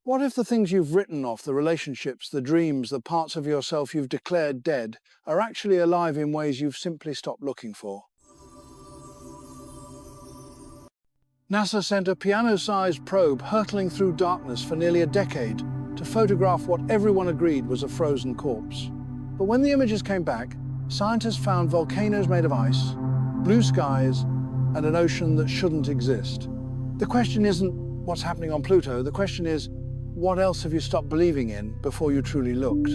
What if the things you've written off, the relationships, the dreams, the parts of yourself you've declared dead, are actually alive in ways you've simply stopped looking for? NASA sent a piano-sized probe hurtling through darkness for nearly a decade to photograph what everyone agreed was a frozen corpse. But when the images came back, scientists found volcanoes made of ice, blue skies, and an ocean that shouldn't exist. The question isn't what's happening on Pluto, the question is, what else have you stopped believing in before you truly looked?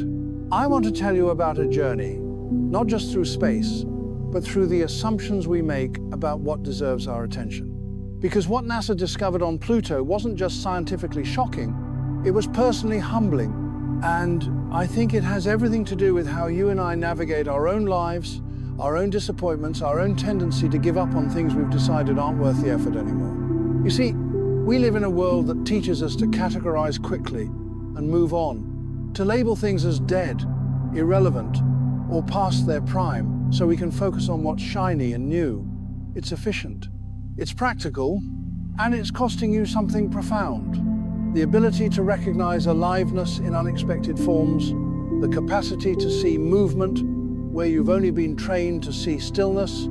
I want to tell you about a journey, not just through space, but through the assumptions we make about what deserves our attention. Because what NASA discovered on Pluto wasn't just scientifically shocking, it was personally humbling. And I think it has everything to do with how you and I navigate our own lives, our own disappointments, our own tendency to give up on things we've decided aren't worth the effort anymore. You see, we live in a world that teaches us to categorize quickly and move on, to label things as dead, irrelevant, or past their prime, so we can focus on what's shiny and new. It's efficient, it's practical, and it's costing you something profound. The ability to recognize aliveness in unexpected forms, the capacity to see movement where you've only been trained to see stillness,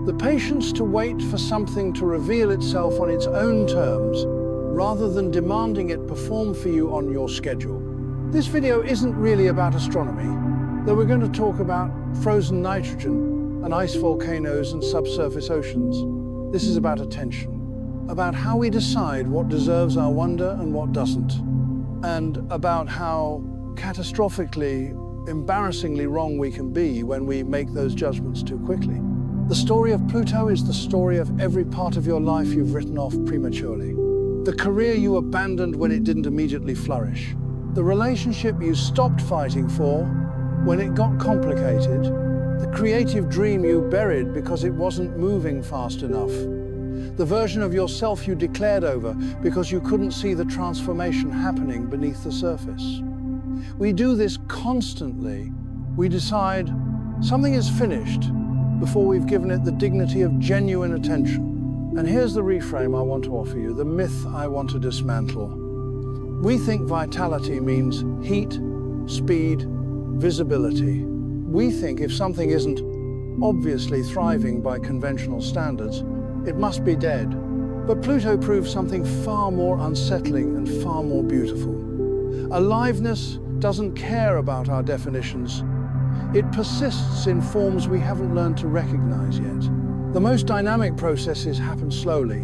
the patience to wait for something to reveal itself on its own terms, rather than demanding it perform for you on your schedule. This video isn't really about astronomy, though we're going to talk about frozen nitrogen and ice volcanoes and subsurface oceans. This is about attention, about how we decide what deserves our wonder and what doesn't, and about how catastrophically, embarrassingly wrong we can be when we make those judgments too quickly. The story of Pluto is the story of every part of your life you've written off prematurely. The career you abandoned when it didn't immediately flourish. The relationship you stopped fighting for when it got complicated. The creative dream you buried because it wasn't moving fast enough. The version of yourself you declared over because you couldn't see the transformation happening beneath the surface. We do this constantly. We decide something is finished before we've given it the dignity of genuine attention. And here's the reframe I want to offer you, the myth I want to dismantle. We think vitality means heat, speed, visibility. We think if something isn't obviously thriving by conventional standards, it must be dead. But Pluto proves something far more unsettling and far more beautiful. Aliveness doesn't care about our definitions. It persists in forms we haven't learned to recognize yet. The most dynamic processes happen slowly,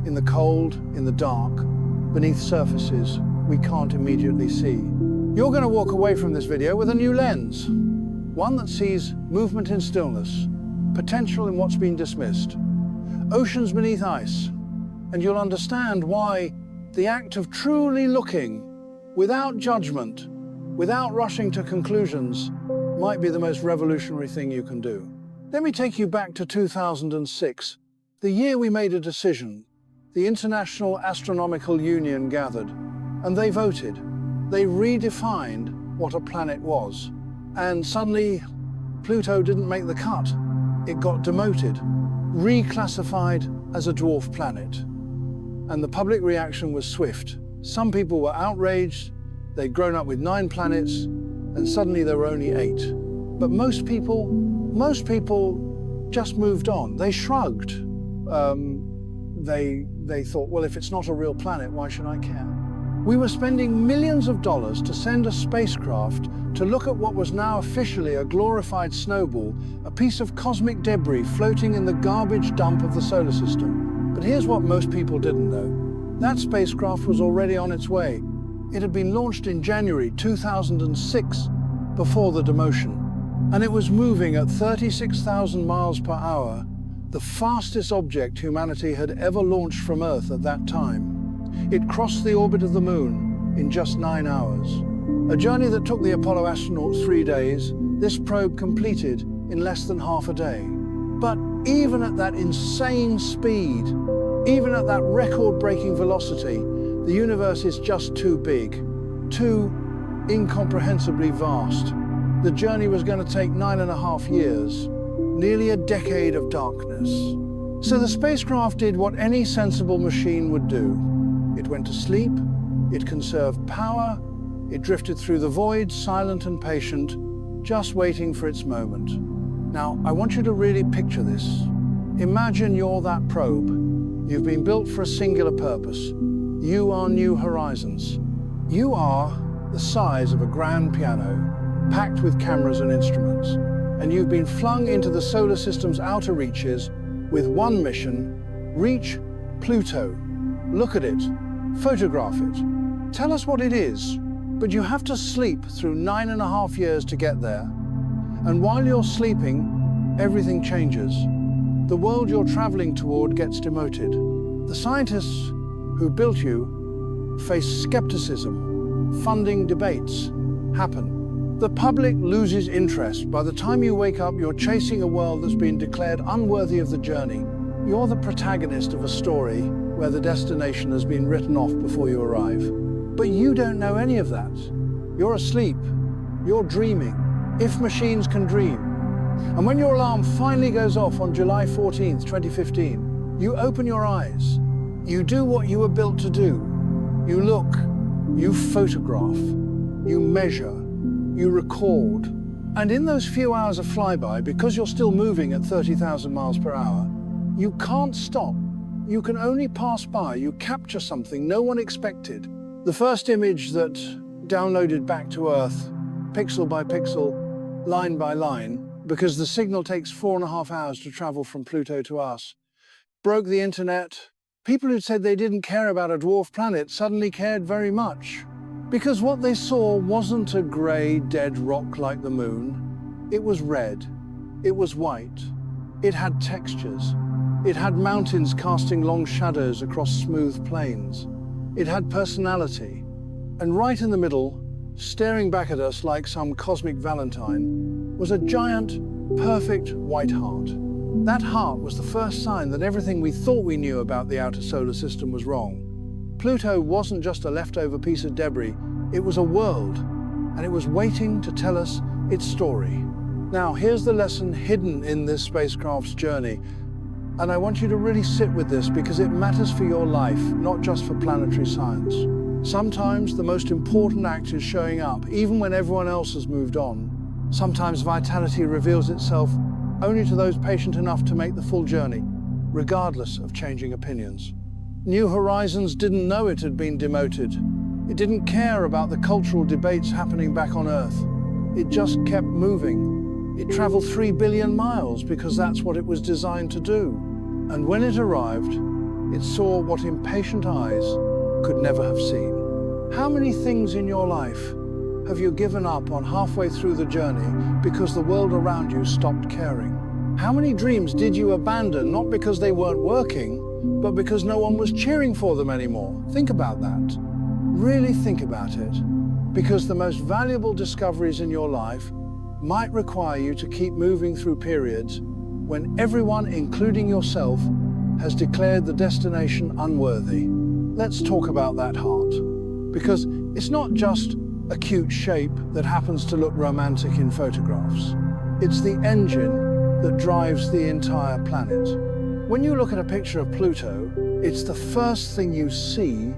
in the cold, in the dark, beneath surfaces we can't immediately see. You're going to walk away from this video with a new lens, one that sees movement in stillness, potential in what's been dismissed, oceans beneath ice, and you'll understand why the act of truly looking, without judgment, without rushing to conclusions, might be the most revolutionary thing you can do. Let me take you back to 2006, the year we made a decision. The International Astronomical Union gathered, and they voted. They redefined what a planet was. And suddenly, Pluto didn't make the cut. It got demoted, reclassified as a dwarf planet. And the public reaction was swift. Some people were outraged. They'd grown up with 9 planets, and suddenly there were only 8. But most people just moved on. They shrugged. They thought, well, if it's not a real planet, why should I care? We were spending millions of dollars to send a spacecraft to look at what was now officially a glorified snowball, a piece of cosmic debris floating in the garbage dump of the solar system. But here's what most people didn't know. That spacecraft was already on its way. It had been launched in January 2006, before the demotion. And it was moving at 36,000 miles per hour, the fastest object humanity had ever launched from Earth at that time. It crossed the orbit of the Moon in just 9 hours. A journey that took the Apollo astronauts 3 days, this probe completed in less than half a day. But even at that insane speed, even at that record-breaking velocity, the universe is just too big, too incomprehensibly vast. The journey was going to take 9.5 years, nearly a decade of darkness. So the spacecraft did what any sensible machine would do. It went to sleep, It conserved power. It drifted through the void, silent and patient, just waiting for its moment. Now, I want you to really picture this. Imagine you're that probe. You've been built for a singular purpose. You are New Horizons. You are the size of a grand piano, packed with cameras and instruments. And you've been flung into the solar system's outer reaches with one mission: reach Pluto. Look at it. Photograph it. Tell us what it is. But you have to sleep through 9.5 years to get there. And while you're sleeping, everything changes. The world you're traveling toward gets demoted. The scientists who built you face skepticism. Funding debates happen. The public loses interest. By the time you wake up, you're chasing a world that's been declared unworthy of the journey. You're the protagonist of a story where the destination has been written off before you arrive. But you don't know any of that. You're asleep. You're dreaming. If machines can dream. And when your alarm finally goes off on July 14th, 2015, you open your eyes. You do what you were built to do. You look, you photograph, you measure, you record. And in those few hours of flyby, because you're still moving at 30,000 miles per hour, you can't stop. You can only pass by. You capture something no one expected. The first image that downloaded back to Earth, pixel by pixel, line by line, because the signal takes 4.5 hours to travel from Pluto to us, broke the internet. People who said they didn't care about a dwarf planet suddenly cared very much. Because what they saw wasn't a grey, dead rock like the moon. It was red. It was white. It had textures. It had mountains casting long shadows across smooth plains. It had personality. And right in the middle, staring back at us like some cosmic Valentine, was a giant, perfect white heart. That heart was the first sign that everything we thought we knew about the outer solar system was wrong. Pluto wasn't just a leftover piece of debris, it was a world, and it was waiting to tell us its story. Now, here's the lesson hidden in this spacecraft's journey, and I want you to really sit with this because it matters for your life, not just for planetary science. Sometimes the most important act is showing up, even when everyone else has moved on. Sometimes vitality reveals itself only to those patient enough to make the full journey, regardless of changing opinions. New Horizons didn't know it had been demoted. It didn't care about the cultural debates happening back on Earth. It just kept moving. It traveled 3 billion miles because that's what it was designed to do. And when it arrived, it saw what impatient eyes could never have seen. How many things in your life have you given up on halfway through the journey because the world around you stopped caring? How many dreams did you abandon not because they weren't working, but because no one was cheering for them anymore? Think about that. Really think about it. Because the most valuable discoveries in your life might require you to keep moving through periods when everyone, including yourself, has declared the destination unworthy. Let's talk about that heart. Because it's not just a cute shape that happens to look romantic in photographs. It's the engine that drives the entire planet. When you look at a picture of Pluto, it's the first thing you see,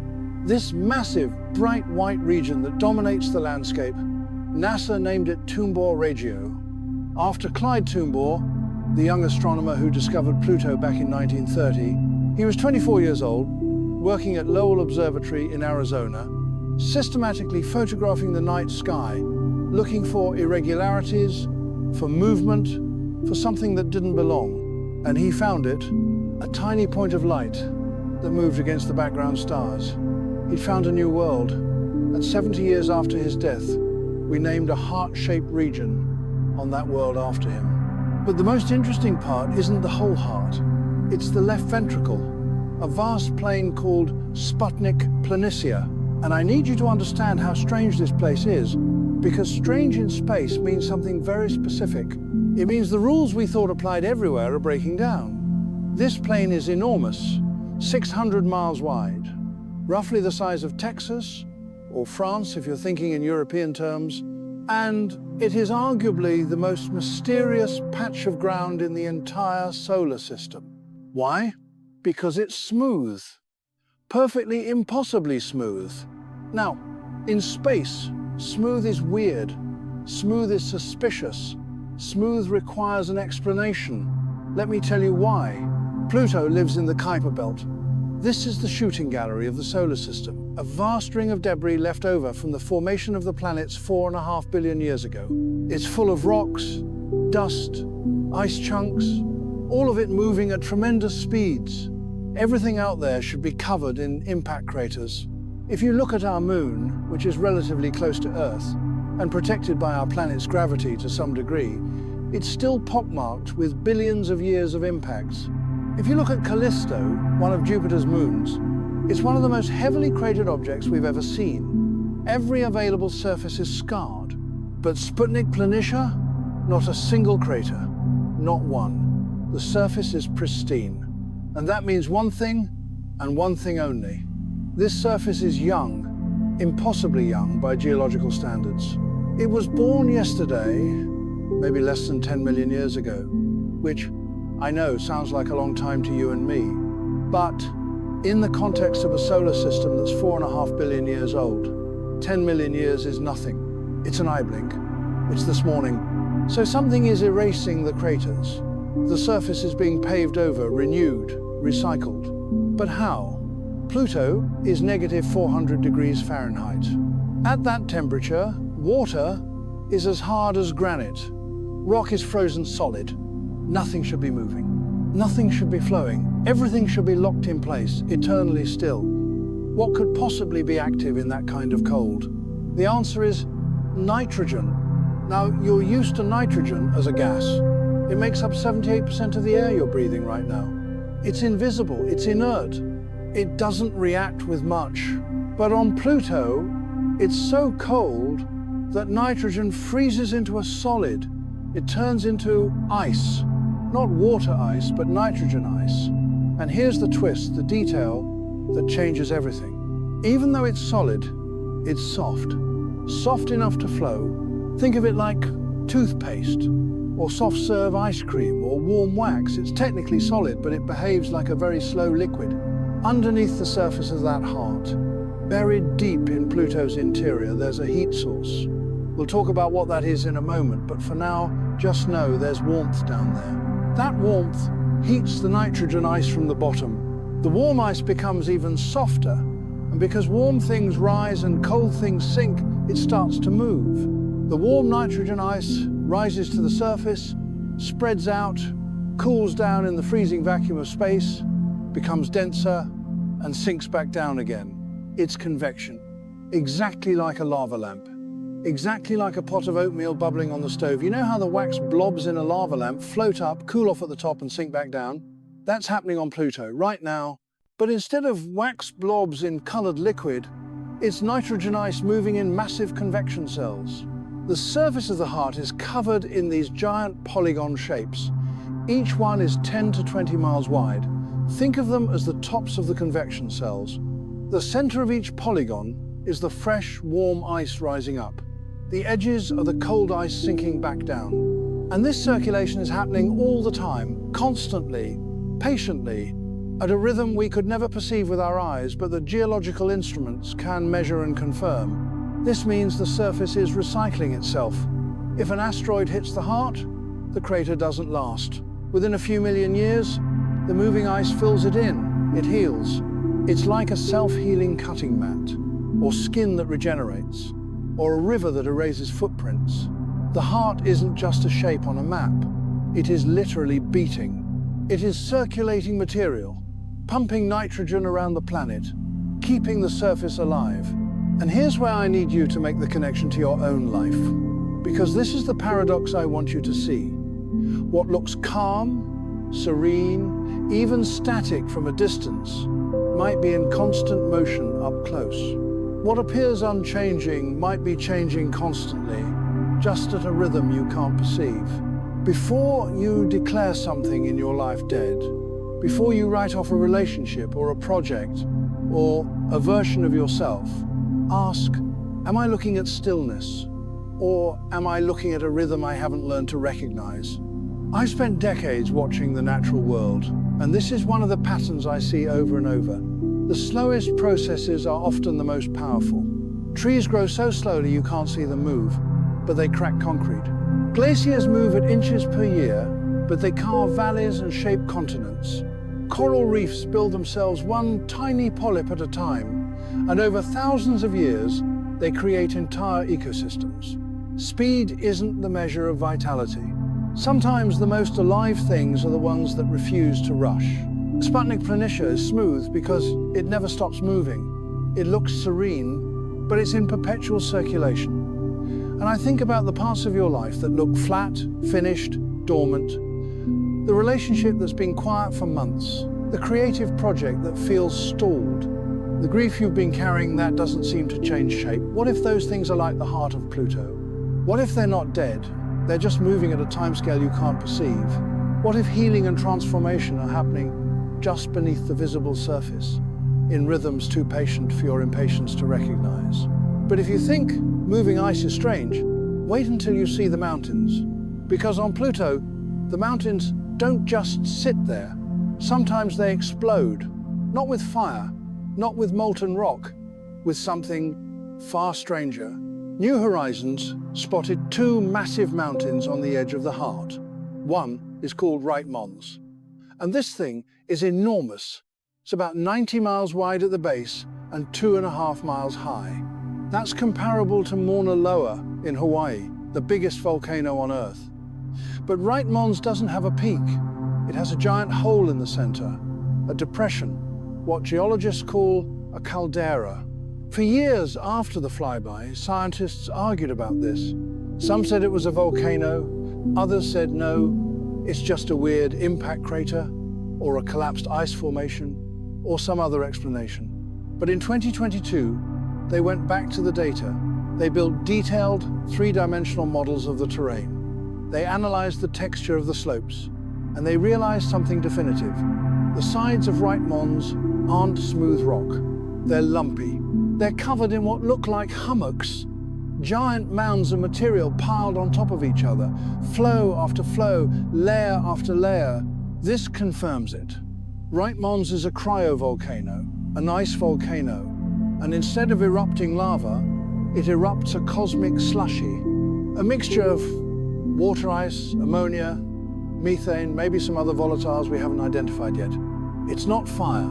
this massive, bright white region that dominates the landscape. NASA named it Tumor Regio, after Clyde Tumor, the young astronomer who discovered Pluto back in 1930. He was 24 years old, working at Lowell Observatory in Arizona, systematically photographing the night sky, looking for irregularities, for movement, for something that didn't belong. And he found it, a tiny point of light that moved against the background stars. He'd found a new world, and 70 years after his death, we named a heart-shaped region on that world after him. But the most interesting part isn't the whole heart, it's the left ventricle, a vast plain called Sputnik Planitia. And I need you to understand how strange this place is, because strange in space means something very specific. It means the rules we thought applied everywhere are breaking down. This plain is enormous, 600 miles wide, roughly the size of Texas, or France if you're thinking in European terms, and it is arguably the most mysterious patch of ground in the entire solar system. Why? Because it's smooth. Perfectly impossibly smooth. Now, in space, smooth is weird, smooth is suspicious, smooth requires an explanation. Let me tell you why. Pluto lives in the Kuiper Belt. This is the shooting gallery of the solar system, a vast ring of debris left over from the formation of the planets 4.5 billion years ago. It's full of rocks, dust, ice chunks, all of it moving at tremendous speeds. Everything out there should be covered in impact craters. If you look at our moon, which is relatively close to Earth, and protected by our planet's gravity to some degree, it's still pockmarked with billions of years of impacts. If you look at Callisto, one of Jupiter's moons, it's one of the most heavily cratered objects we've ever seen. Every available surface is scarred. But Sputnik Planitia, not a single crater, not one. The surface is pristine. And that means one thing, and one thing only. This surface is young, impossibly young by geological standards. It was born yesterday, maybe less than 10 million years ago, which I know sounds like a long time to you and me. But in the context of a solar system that's 4.5 billion years old, 10 million years is nothing. It's an eye blink. It's this morning. So something is erasing the craters. The surface is being paved over, renewed, recycled. But how? Pluto is negative 400 degrees Fahrenheit. At that temperature, water is as hard as granite. Rock is frozen solid. Nothing should be moving. Nothing should be flowing. Everything should be locked in place, eternally still. What could possibly be active in that kind of cold? The answer is nitrogen. Now, you're used to nitrogen as a gas. It makes up 78% of the air you're breathing right now. It's invisible, it's inert. It doesn't react with much. But on Pluto, it's so cold that nitrogen freezes into a solid. It turns into ice. Not water ice, but nitrogen ice. And here's the twist, the detail that changes everything. Even though it's solid, it's soft. Soft enough to flow. Think of it like toothpaste, or soft serve ice cream, or warm wax. It's technically solid, but it behaves like a very slow liquid. Underneath the surface of that heart, buried deep in Pluto's interior, there's a heat source. We'll talk about what that is in a moment, but for now, just know there's warmth down there. That warmth heats the nitrogen ice from the bottom. The warm ice becomes even softer, and because warm things rise and cold things sink, it starts to move. The warm nitrogen ice rises to the surface, spreads out, cools down in the freezing vacuum of space, becomes denser, and sinks back down again. It's convection, exactly like a lava lamp, exactly like a pot of oatmeal bubbling on the stove. You know how the wax blobs in a lava lamp float up, cool off at the top, and sink back down? That's happening on Pluto right now. But instead of wax blobs in colored liquid, it's nitrogen ice moving in massive convection cells. The surface of the heart is covered in these giant polygon shapes. Each one is 10 to 20 miles wide. Think of them as the tops of the convection cells. The center of each polygon is the fresh, warm ice rising up. The edges are the cold ice sinking back down. And this circulation is happening all the time, constantly, patiently, at a rhythm we could never perceive with our eyes, but that geological instruments can measure and confirm. This means the surface is recycling itself. If an asteroid hits the heart, the crater doesn't last. Within a few million years, the moving ice fills it in. It heals. It's like a self-healing cutting mat, or skin that regenerates, or a river that erases footprints. The heart isn't just a shape on a map. It is literally beating. It is circulating material, pumping nitrogen around the planet, keeping the surface alive. And here's where I need you to make the connection to your own life, because this is the paradox I want you to see. What looks calm, serene, even static from a distance, might be in constant motion up close. What appears unchanging might be changing constantly, just at a rhythm you can't perceive. Before you declare something in your life dead, before you write off a relationship or a project or a version of yourself, ask, am I looking at stillness? Or am I looking at a rhythm I haven't learned to recognize? I've spent decades watching the natural world, and this is one of the patterns I see over and over. The slowest processes are often the most powerful. Trees grow so slowly you can't see them move, but they crack concrete. Glaciers move at inches per year, but they carve valleys and shape continents. Coral reefs build themselves one tiny polyp at a time, and over thousands of years, they create entire ecosystems. Speed isn't the measure of vitality. Sometimes the most alive things are the ones that refuse to rush. Sputnik Planitia is smooth because it never stops moving. It looks serene, but it's in perpetual circulation. And I think about the parts of your life that look flat, finished, dormant. The relationship that's been quiet for months. The creative project that feels stalled. The grief you've been carrying that doesn't seem to change shape. What if those things are like the heart of Pluto? What if they're not dead? They're just moving at a timescale you can't perceive. What if healing and transformation are happening just beneath the visible surface, in rhythms too patient for your impatience to recognize? But if you think moving ice is strange, wait until you see the mountains. Because on Pluto, the mountains don't just sit there. Sometimes they explode, not with fire, not with molten rock, with something far stranger. New Horizons spotted two massive mountains on the edge of the heart. One is called Right Mons, and this thing is enormous. It's about 90 miles wide at the base and 2.5 miles high. That's comparable to Mauna Loa in Hawaii, the biggest volcano on Earth. But Right Mons doesn't have a peak. It has a giant hole in the center, a depression, what geologists call a caldera. For years after the flyby, scientists argued about this. Some said it was a volcano, others said no, it's just a weird impact crater, or a collapsed ice formation, or some other explanation. But in 2022, they went back to the data. They built detailed, three-dimensional models of the terrain. They analyzed the texture of the slopes, and they realized something definitive. The sides of Right Mons aren't smooth rock. They're lumpy. They're covered in what look like hummocks, giant mounds of material piled on top of each other, flow after flow, layer after layer. This confirms it. Right Mons is a cryovolcano, an ice volcano, and instead of erupting lava, it erupts a cosmic slushy, a mixture of water ice, ammonia, methane, maybe some other volatiles we haven't identified yet. It's not fire,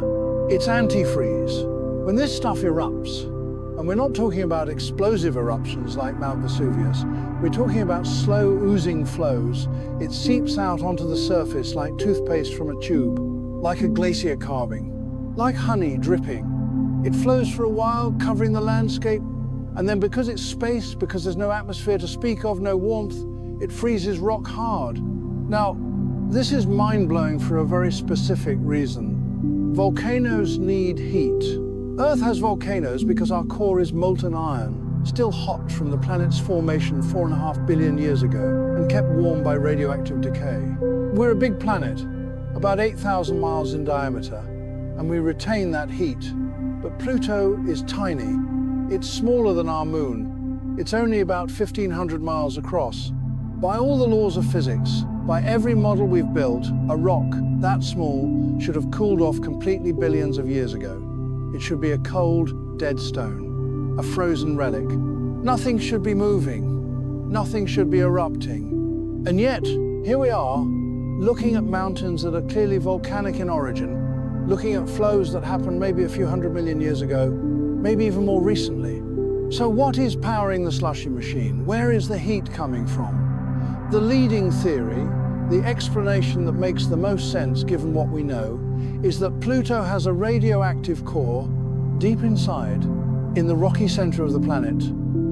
it's antifreeze. When this stuff erupts, and we're not talking about explosive eruptions like Mount Vesuvius, we're talking about slow oozing flows. It seeps out onto the surface like toothpaste from a tube, like a glacier carving, like honey dripping. It flows for a while, covering the landscape, and then because it's space, because there's no atmosphere to speak of, no warmth, it freezes rock hard. Now, this is mind-blowing for a very specific reason. Volcanoes need heat. Earth has volcanoes because our core is molten iron, still hot from the planet's formation 4.5 billion years ago, and kept warm by radioactive decay. We're a big planet, about 8,000 miles in diameter, and we retain that heat. But Pluto is tiny. It's smaller than our moon. It's only about 1,500 miles across. By all the laws of physics, by every model we've built, a rock that small should have cooled off completely billions of years ago. It should be a cold, dead stone, a frozen relic. Nothing should be moving. Nothing should be erupting. And yet, here we are, looking at mountains that are clearly volcanic in origin, looking at flows that happened maybe a few 100 million years ago, maybe even more recently. So what is powering the slushy machine? Where is the heat coming from? The leading theory, the explanation that makes the most sense given what we know, is that Pluto has a radioactive core deep inside, in the rocky center of the planet,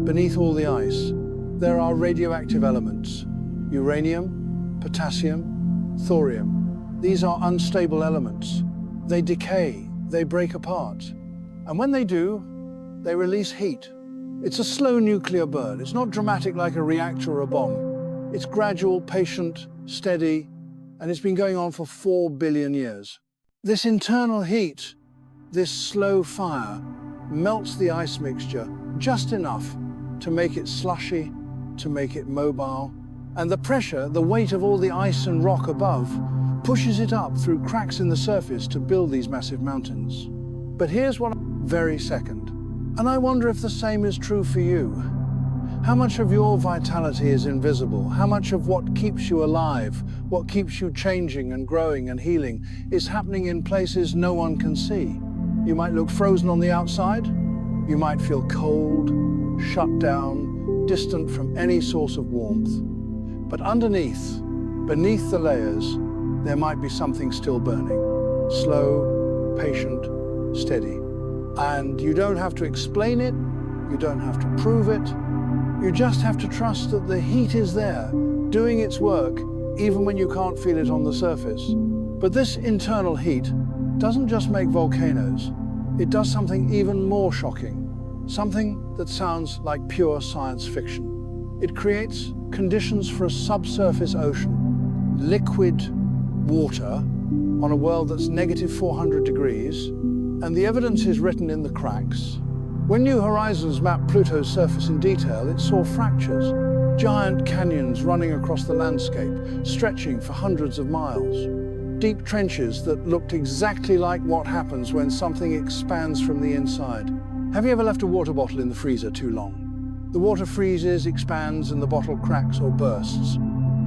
beneath all the ice. There are radioactive elements: uranium, potassium, thorium. These are unstable elements. They decay, they break apart. And when they do, they release heat. It's a slow nuclear burn. It's not dramatic like a reactor or a bomb. It's gradual, patient, steady, and it's been going on for 4 billion years. This internal heat, this slow fire, melts the ice mixture just enough to make it slushy, to make it mobile. And the pressure, the weight of all the ice and rock above, pushes it up through cracks in the surface to build these massive mountains. But here's what very second. And I wonder if the same is true for you. How much of your vitality is invisible? How much of what keeps you alive, what keeps you changing and growing and healing, is happening in places no one can see? You might look frozen on the outside. You might feel cold, shut down, distant from any source of warmth. But underneath, beneath the layers, there might be something still burning. Slow, patient, steady. And you don't have to explain it. You don't have to prove it. You just have to trust that the heat is there, doing its work, even when you can't feel it on the surface. But this internal heat doesn't just make volcanoes. It does something even more shocking, something that sounds like pure science fiction. It creates conditions for a subsurface ocean, liquid water, on a world that's negative 400 degrees, and the evidence is written in the cracks. When New Horizons mapped Pluto's surface in detail, it saw fractures, giant canyons running across the landscape, stretching for hundreds of miles. Deep trenches that looked exactly like what happens when something expands from the inside. Have you ever left a water bottle in the freezer too long? The water freezes, expands, and the bottle cracks or bursts.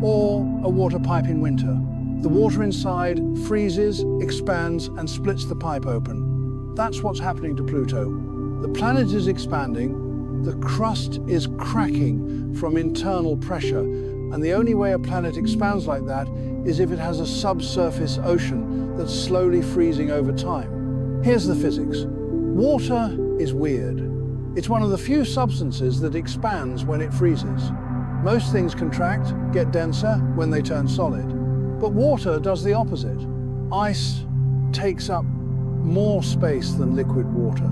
Or a water pipe in winter. The water inside freezes, expands, and splits the pipe open. That's what's happening to Pluto. The planet is expanding, the crust is cracking from internal pressure, and the only way a planet expands like that is if it has a subsurface ocean that's slowly freezing over time. Here's the physics. Water is weird. It's one of the few substances that expands when it freezes. Most things contract, get denser, when they turn solid. But water does the opposite. Ice takes up more space than liquid water.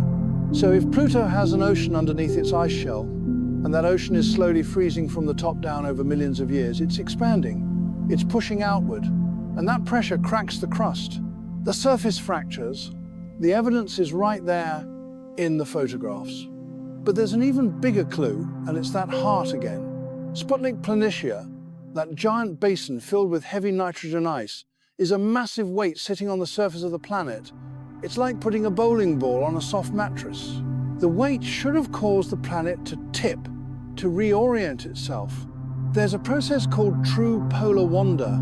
So if Pluto has an ocean underneath its ice shell, and that ocean is slowly freezing from the top down over millions of years, it's expanding. It's pushing outward, and that pressure cracks the crust. The surface fractures. The evidence is right there in the photographs. But there's an even bigger clue, and it's that heart again. Sputnik Planitia, that giant basin filled with heavy nitrogen ice, is a massive weight sitting on the surface of the planet. It's like putting a bowling ball on a soft mattress. The weight should have caused the planet to tip, to reorient itself. There's a process called true polar wander,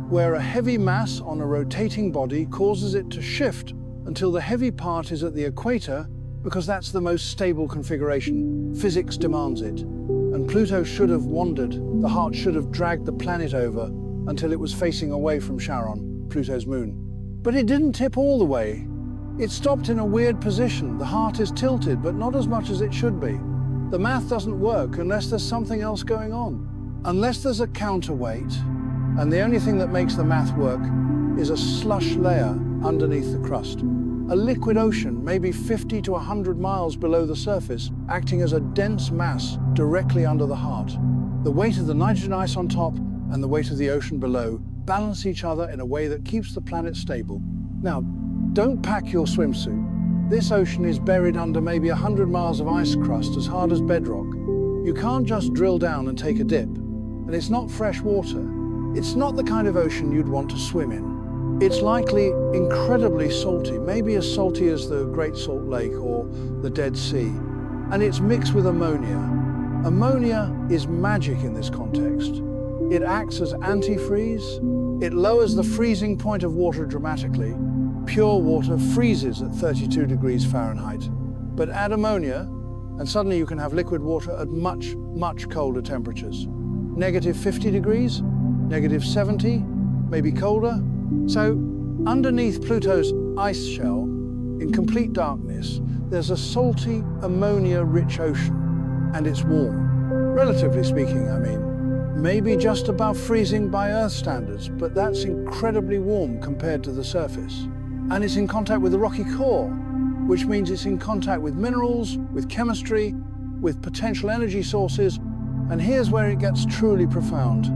where a heavy mass on a rotating body causes it to shift until the heavy part is at the equator, because that's the most stable configuration. Physics demands it. And Pluto should have wandered. The heart should have dragged the planet over until it was facing away from Charon, Pluto's moon. But it didn't tip all the way. It stopped in a weird position. The heart is tilted, but not as much as it should be. The math doesn't work unless there's something else going on. Unless there's a counterweight, and the only thing that makes the math work is a slush layer underneath the crust. A liquid ocean, maybe 50 to 100 miles below the surface, acting as a dense mass directly under the heart. The weight of the nitrogen ice on top and the weight of the ocean below balance each other in a way that keeps the planet stable. Now, don't pack your swimsuit. This ocean is buried under maybe 100 miles of ice crust as hard as bedrock. You can't just drill down and take a dip. And it's not fresh water. It's not the kind of ocean you'd want to swim in. It's likely incredibly salty, maybe as salty as the Great Salt Lake or the Dead Sea. And it's mixed with ammonia. Ammonia is magic in this context. It acts as antifreeze. It lowers the freezing point of water dramatically. Pure water freezes at 32 degrees Fahrenheit. But add ammonia, and suddenly you can have liquid water at much, much colder temperatures. Negative 50 degrees, negative 70, maybe colder. So underneath Pluto's ice shell, in complete darkness, there's a salty, ammonia-rich ocean, and it's warm. Relatively speaking, I mean. Maybe just above freezing by Earth standards, but that's incredibly warm compared to the surface. And it's in contact with the rocky core, which means it's in contact with minerals, with chemistry, with potential energy sources. And here's where it gets truly profound.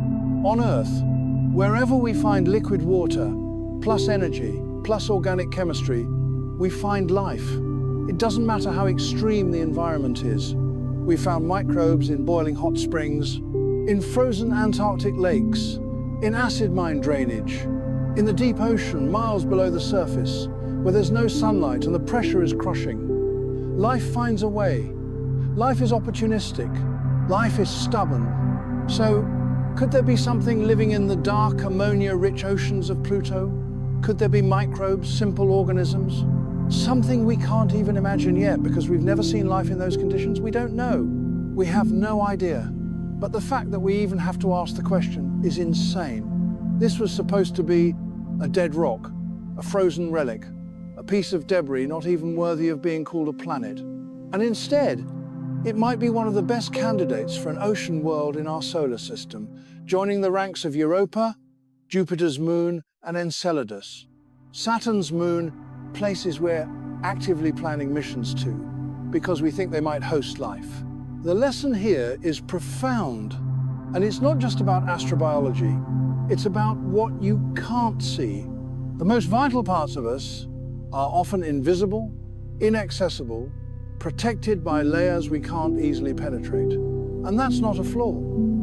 On Earth, wherever we find liquid water, plus energy, plus organic chemistry, we find life. It doesn't matter how extreme the environment is. We found microbes in boiling hot springs, in frozen Antarctic lakes, in acid mine drainage, in the deep ocean, miles below the surface, where there's no sunlight and the pressure is crushing. Life finds a way. Life is opportunistic. Life is stubborn. So, could there be something living in the dark, ammonia-rich oceans of Pluto? Could there be microbes, simple organisms? Something we can't even imagine yet because we've never seen life in those conditions? We don't know. We have no idea. But the fact that we even have to ask the question is insane. This was supposed to be a dead rock, a frozen relic, a piece of debris not even worthy of being called a planet. And instead, it might be one of the best candidates for an ocean world in our solar system, joining the ranks of Europa, Jupiter's moon, and Enceladus. Saturn's moon, places we're actively planning missions to, because we think they might host life. The lesson here is profound, and it's not just about astrobiology, it's about what you can't see. The most vital parts of us are often invisible, inaccessible, protected by layers we can't easily penetrate. And that's not a flaw,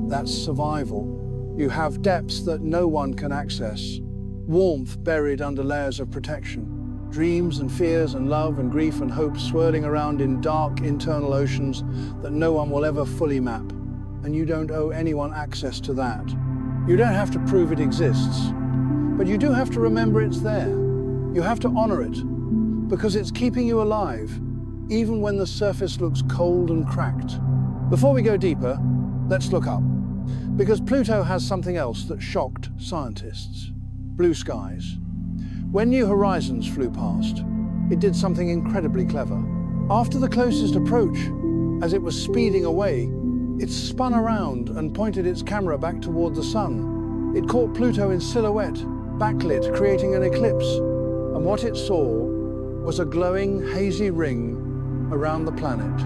that's survival. You have depths that no one can access, warmth buried under layers of protection, dreams and fears and love and grief and hope swirling around in dark internal oceans that no one will ever fully map. And you don't owe anyone access to that. You don't have to prove it exists, but you do have to remember it's there. You have to honor it, because it's keeping you alive, even when the surface looks cold and cracked. Before we go deeper, let's look up, because Pluto has something else that shocked scientists: blue skies. When New Horizons flew past, it did something incredibly clever. After the closest approach, as it was speeding away, it spun around and pointed its camera back toward the sun. It caught Pluto in silhouette, backlit, creating an eclipse. And what it saw was a glowing, hazy ring around the planet.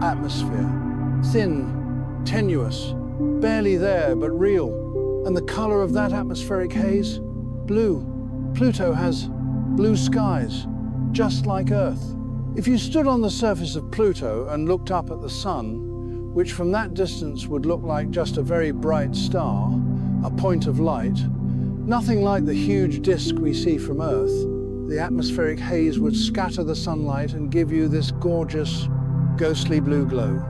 Atmosphere. Thin, tenuous, barely there, but real. And the color of that atmospheric haze? Blue. Pluto has blue skies, just like Earth. If you stood on the surface of Pluto and looked up at the sun, which from that distance would look like just a very bright star, a point of light, nothing like the huge disk we see from Earth, the atmospheric haze would scatter the sunlight and give you this gorgeous, ghostly blue glow,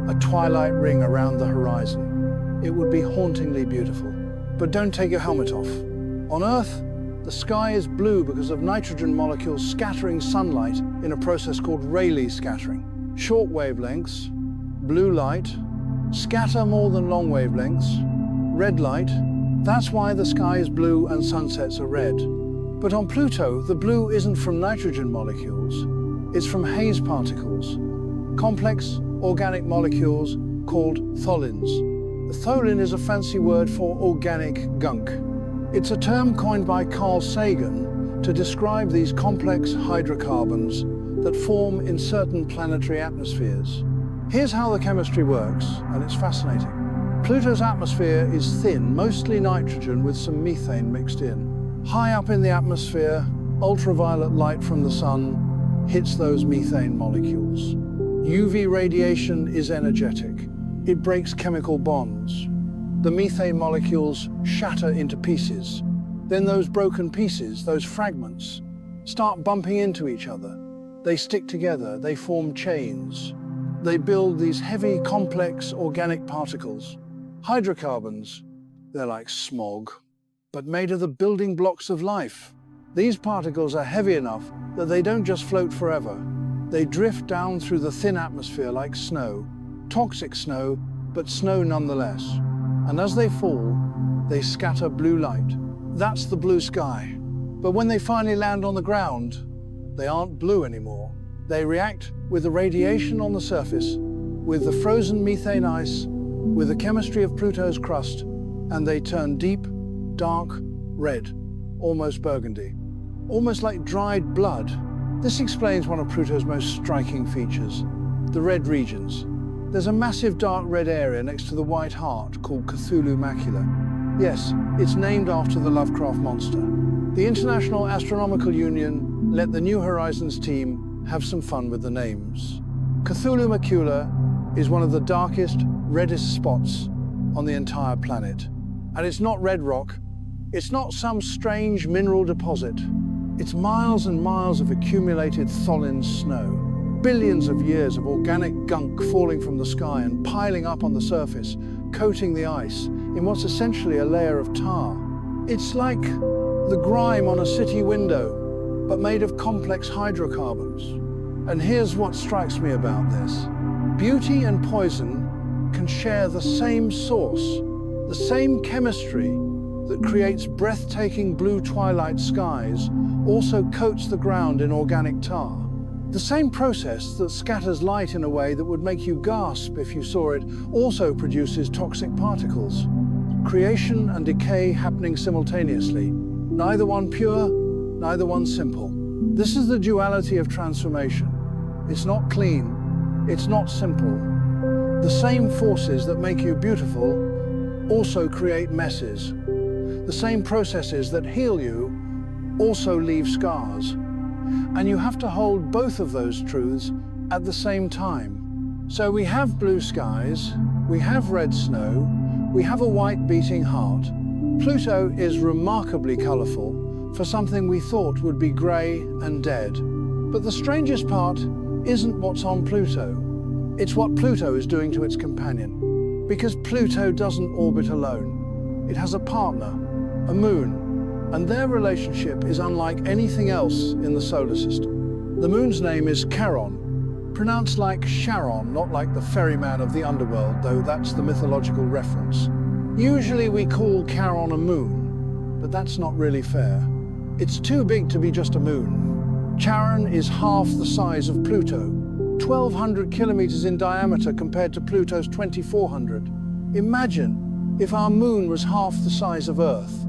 a twilight ring around the horizon. It would be hauntingly beautiful. But don't take your helmet off. On Earth, the sky is blue because of nitrogen molecules scattering sunlight in a process called Rayleigh scattering. Short wavelengths, blue light, scatter more than long wavelengths. Red light, that's why the sky is blue and sunsets are red. But on Pluto, the blue isn't from nitrogen molecules, it's from haze particles, complex organic molecules called tholins. The tholin is a fancy word for organic gunk. It's a term coined by Carl Sagan to describe these complex hydrocarbons that form in certain planetary atmospheres. Here's how the chemistry works, and it's fascinating. Pluto's atmosphere is thin, mostly nitrogen with some methane mixed in. High up in the atmosphere, ultraviolet light from the sun hits those methane molecules. UV radiation is energetic. It breaks chemical bonds. The methane molecules shatter into pieces. Then those broken pieces, those fragments, start bumping into each other. They stick together, they form chains. They build these heavy, complex organic particles. Hydrocarbons, they're like smog, but made of the building blocks of life. These particles are heavy enough that they don't just float forever. They drift down through the thin atmosphere like snow. Toxic snow, but snow nonetheless. And as they fall, they scatter blue light. That's the blue sky. But when they finally land on the ground, they aren't blue anymore. They react with the radiation on the surface, with the frozen methane ice, with the chemistry of Pluto's crust, and they turn deep, dark red, almost burgundy. Almost like dried blood. This explains one of Pluto's most striking features, the red regions. There's a massive dark red area next to the white heart called Cthulhu Macula. Yes, it's named after the Lovecraft monster. The International Astronomical Union let the New Horizons team have some fun with the names. Cthulhu Macula is one of the darkest, reddest spots on the entire planet. And it's not red rock. It's not some strange mineral deposit. It's miles and miles of accumulated tholin snow. billions of years of organic gunk falling from the sky and piling up on the surface, coating the ice in what's essentially a layer of tar. It's like the grime on a city window, but made of complex hydrocarbons. And here's what strikes me about this. Beauty and poison can share the same source, the same chemistry that creates breathtaking blue twilight skies also coats the ground in organic tar. The same process that scatters light in a way that would make you gasp if you saw it also produces toxic particles. Creation and decay happening simultaneously, neither one pure, neither one simple. This is the duality of transformation. It's not clean, it's not simple. The same forces that make you beautiful also create messes. The same processes that heal you also leave scars. And you have to hold both of those truths at the same time. So we have blue skies, we have red snow, we have a white beating heart. Pluto is remarkably colorful for something we thought would be gray and dead. But the strangest part isn't what's on Pluto. It's what Pluto is doing to its companion. Because Pluto doesn't orbit alone. It has a partner, a moon, and their relationship is unlike anything else in the solar system. The moon's name is Charon, pronounced like Sharon, not like the ferryman of the underworld, though that's the mythological reference. Usually we call Charon a moon, but that's not really fair. It's too big to be just a moon. Charon is half the size of Pluto, 1,200 kilometers in diameter compared to Pluto's 2,400. Imagine if our moon was half the size of Earth.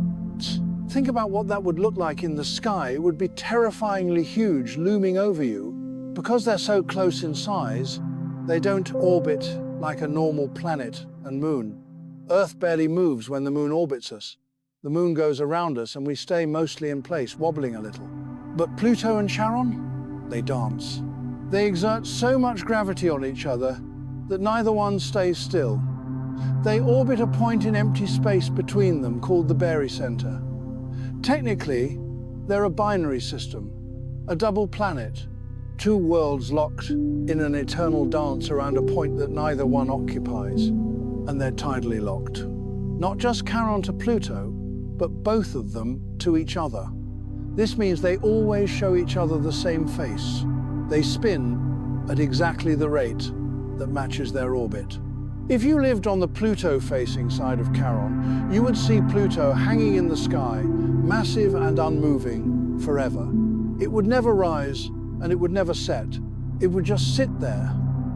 Think about what that would look like in the sky. It would be terrifyingly huge, looming over you. Because they're so close in size, they don't orbit like a normal planet and moon. Earth barely moves when the moon orbits us. The moon goes around us and we stay mostly in place, wobbling a little. But Pluto and Charon, they dance. They exert so much gravity on each other that neither one stays still. They orbit a point in empty space between them called the barycenter. Technically, they're a binary system, a double planet, two worlds locked in an eternal dance around a point that neither one occupies, and they're tidally locked. Not just Charon to Pluto, but both of them to each other. This means they always show each other the same face. They spin at exactly the rate that matches their orbit. If you lived on the Pluto-facing side of Charon, you would see Pluto hanging in the sky, massive and unmoving, forever. It would never rise, and it would never set. It would just sit there,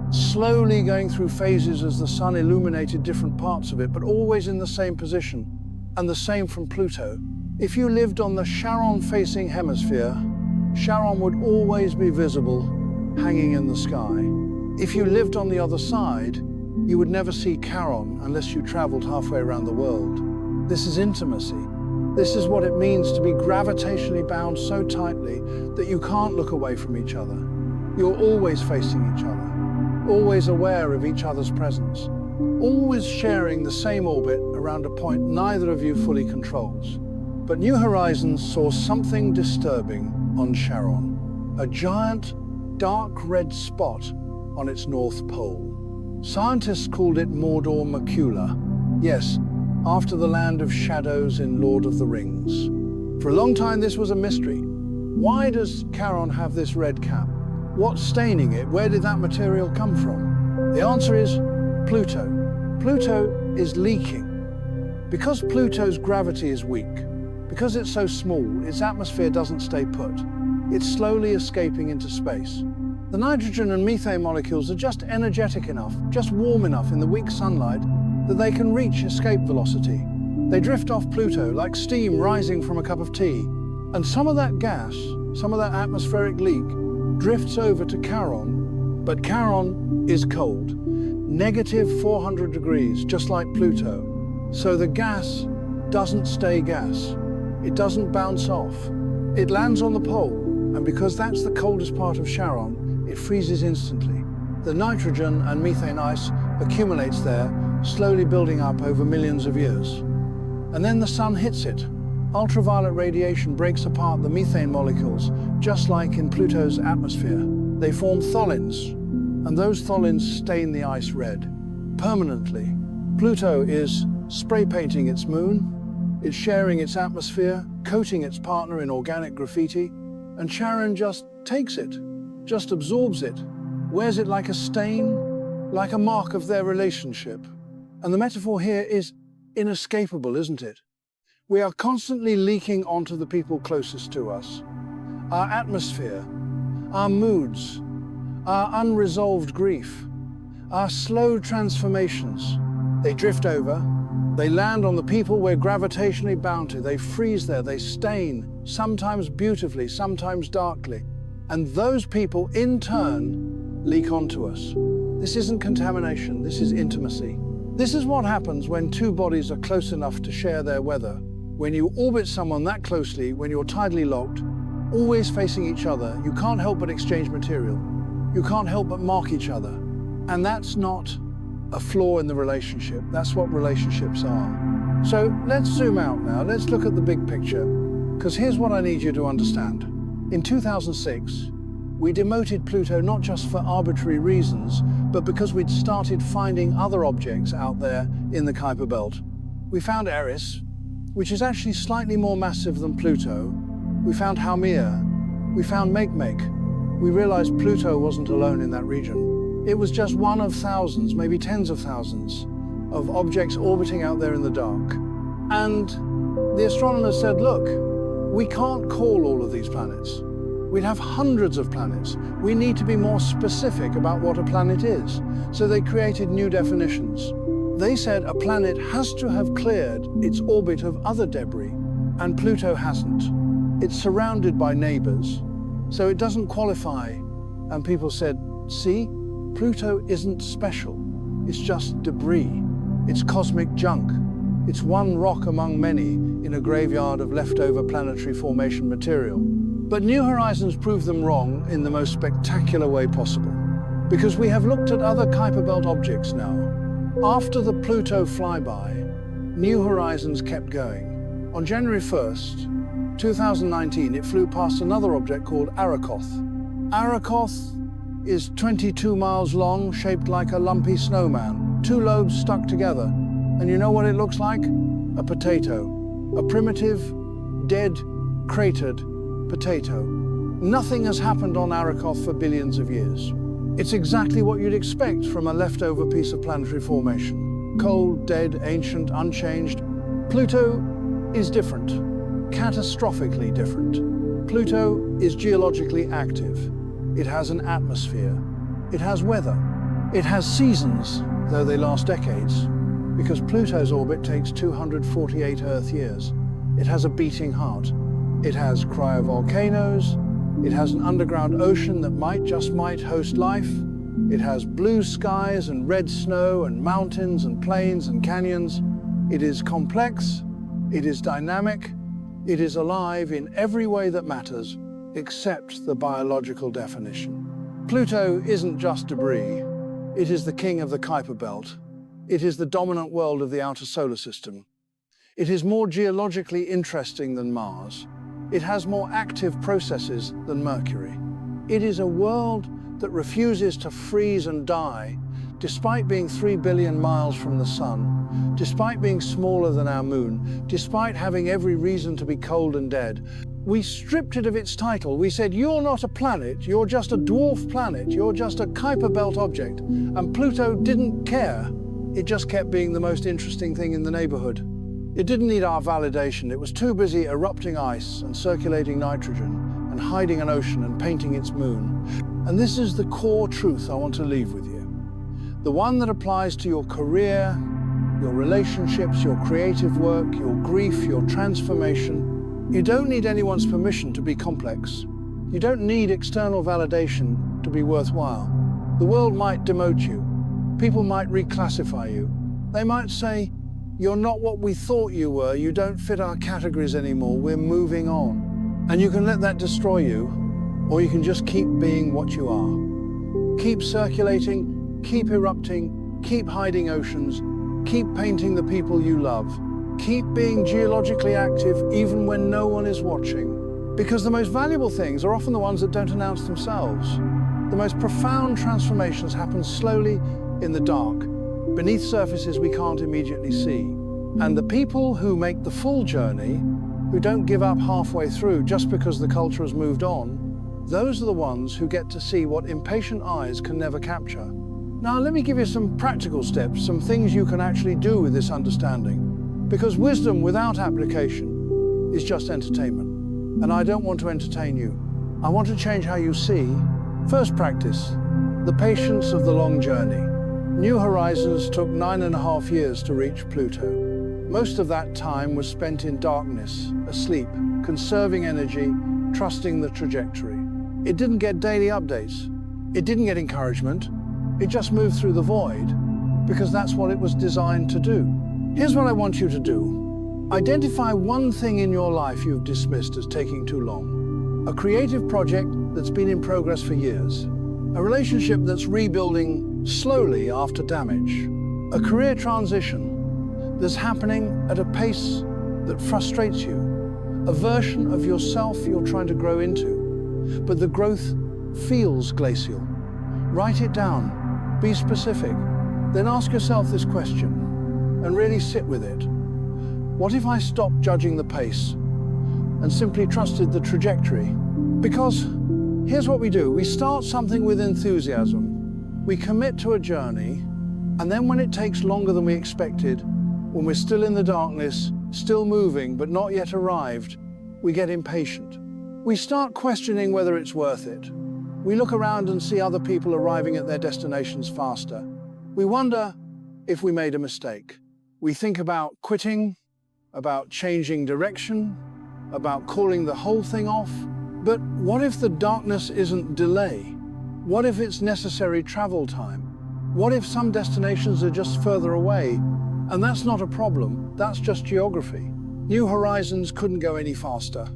slowly going through phases as the sun illuminated different parts of it, but always in the same position. And the same from Pluto. If you lived on the Charon-facing hemisphere, Charon would always be visible, hanging in the sky. If you lived on the other side, you would never see Charon unless you traveled halfway around the world. This is intimacy. This is what it means to be gravitationally bound so tightly that you can't look away from each other. You're always facing each other, always aware of each other's presence, always sharing the same orbit around a point neither of you fully controls. But New Horizons saw something disturbing on Charon, a giant, dark red spot on its north pole. Scientists called it Mordor Macula. Yes, after the land of shadows in Lord of the Rings. For a long time this was a mystery. Why does Charon have this red cap? What's staining it? Where did that material come from? The answer is Pluto. Pluto is leaking. Because Pluto's gravity is weak, because it's so small, its atmosphere doesn't stay put. It's slowly escaping into space. The nitrogen and methane molecules are just energetic enough, just warm enough in the weak sunlight that they can reach escape velocity. They drift off Pluto like steam rising from a cup of tea. And some of that gas, some of that atmospheric leak, drifts over to Charon. But Charon is cold, -400 degrees, just like Pluto. So the gas doesn't stay gas. It doesn't bounce off. It lands on the pole, and because that's the coldest part of Charon, it freezes instantly. The nitrogen and methane ice accumulates there, slowly building up over millions of years. And then the sun hits it. Ultraviolet radiation breaks apart the methane molecules, just like in Pluto's atmosphere. They form tholins, and those tholins stain the ice red, permanently. Pluto is spray painting its moon, it's sharing its atmosphere, coating its partner in organic graffiti, and Charon just takes it, just absorbs it, wears it like a stain, like a mark of their relationship. And the metaphor here is inescapable, isn't it? We are constantly leaking onto the people closest to us. Our atmosphere, our moods, our unresolved grief, our slow transformations. They drift over, they land on the people we're gravitationally bound to, they freeze there, they stain, sometimes beautifully, sometimes darkly. And those people, in turn, leak onto us. This isn't contamination, this is intimacy. This is what happens when two bodies are close enough to share their weather. When you orbit someone that closely, when you're tidally locked, always facing each other, you can't help but exchange material. You can't help but mark each other. And that's not a flaw in the relationship. That's what relationships are. So let's zoom out now. Let's look at the big picture. Because here's what I need you to understand. In 2006, we demoted Pluto not just for arbitrary reasons, but because we'd started finding other objects out there in the Kuiper Belt. We found Eris, which is actually slightly more massive than Pluto. We found Haumea. We found Makemake. We realized Pluto wasn't alone in that region. It was just one of thousands, maybe tens of thousands, of objects orbiting out there in the dark. And the astronomers said, look, we can't call all of these planets. We'd have hundreds of planets. We need to be more specific about what a planet is. So they created new definitions. They said a planet has to have cleared its orbit of other debris, and Pluto hasn't. It's surrounded by neighbors, so it doesn't qualify. And people said, see, Pluto isn't special. It's just debris. It's cosmic junk. It's one rock among many in a graveyard of leftover planetary formation material. But New Horizons proved them wrong in the most spectacular way possible, because we have looked at other Kuiper Belt objects now. After the Pluto flyby, New Horizons kept going. On January 1st, 2019, it flew past another object called Arakoth. Arakoth is 22 miles long, shaped like a lumpy snowman, two lobes stuck together. And you know what it looks like? A potato. A primitive, dead, cratered potato. Nothing has happened on Arakoth for billions of years. It's exactly what you'd expect from a leftover piece of planetary formation. Cold, dead, ancient, unchanged. Pluto is different, catastrophically different. Pluto is geologically active. It has an atmosphere. It has weather. It has seasons, though they last decades, because Pluto's orbit takes 248 Earth years. It has a beating heart. It has cryovolcanoes. It has an underground ocean that just might host life. It has blue skies and red snow and mountains and plains and canyons. It is complex. It is dynamic. It is alive in every way that matters, except the biological definition. Pluto isn't just debris. It is the king of the Kuiper Belt. It is the dominant world of the outer solar system. It is more geologically interesting than Mars. It has more active processes than Mercury. It is a world that refuses to freeze and die, despite being 3 billion miles from the sun, despite being smaller than our moon, despite having every reason to be cold and dead. We stripped it of its title. We said, you're not a planet, you're just a dwarf planet, you're just a Kuiper Belt object. And Pluto didn't care. It just kept being the most interesting thing in the neighborhood. It didn't need our validation. It was too busy erupting ice and circulating nitrogen and hiding an ocean and painting its moon. And this is the core truth I want to leave with you. The one that applies to your career, your relationships, your creative work, your grief, your transformation. You don't need anyone's permission to be complex. You don't need external validation to be worthwhile. The world might demote you. People might reclassify you. They might say, you're not what we thought you were. You don't fit our categories anymore. We're moving on. And you can let that destroy you, or you can just keep being what you are. Keep circulating, keep erupting, keep hiding oceans, keep painting the people you love. Keep being geologically active even when no one is watching. Because the most valuable things are often the ones that don't announce themselves. The most profound transformations happen slowly in the dark, beneath surfaces we can't immediately see. And the people who make the full journey, who don't give up halfway through just because the culture has moved on, those are the ones who get to see what impatient eyes can never capture. Now, let me give you some practical steps, some things you can actually do with this understanding. Because wisdom without application is just entertainment. And I don't want to entertain you. I want to change how you see. First practice, the patience of the long journey. New Horizons took 9.5 years to reach Pluto. Most of that time was spent in darkness, asleep, conserving energy, trusting the trajectory. It didn't get daily updates. It didn't get encouragement. It just moved through the void, because that's what it was designed to do. Here's what I want you to do. Identify one thing in your life you've dismissed as taking too long. A creative project that's been in progress for years. A relationship that's rebuilding slowly after damage. A career transition that's happening at a pace that frustrates you. A version of yourself you're trying to grow into, but the growth feels glacial. Write it down, be specific, then ask yourself this question and really sit with it. What if I stopped judging the pace and simply trusted the trajectory? Because here's what we do. We start something with enthusiasm. We commit to a journey, and then when it takes longer than we expected, when we're still in the darkness, still moving, but not yet arrived, we get impatient. We start questioning whether it's worth it. We look around and see other people arriving at their destinations faster. We wonder if we made a mistake. We think about quitting, about changing direction, about calling the whole thing off. But what if the darkness isn't delay? What if it's necessary travel time? What if some destinations are just further away? And that's not a problem, that's just geography. New Horizons couldn't go any faster.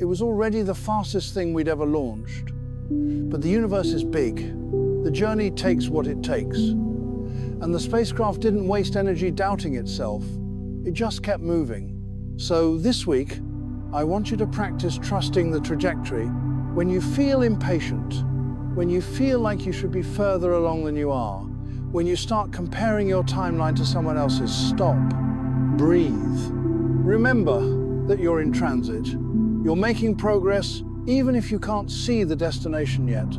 It was already the fastest thing we'd ever launched. But the universe is big. The journey takes what it takes. And the spacecraft didn't waste energy doubting itself. It just kept moving. So this week, I want you to practice trusting the trajectory. When you feel impatient, when you feel like you should be further along than you are, when you start comparing your timeline to someone else's, stop, breathe. Remember that you're in transit. You're making progress, even if you can't see the destination yet.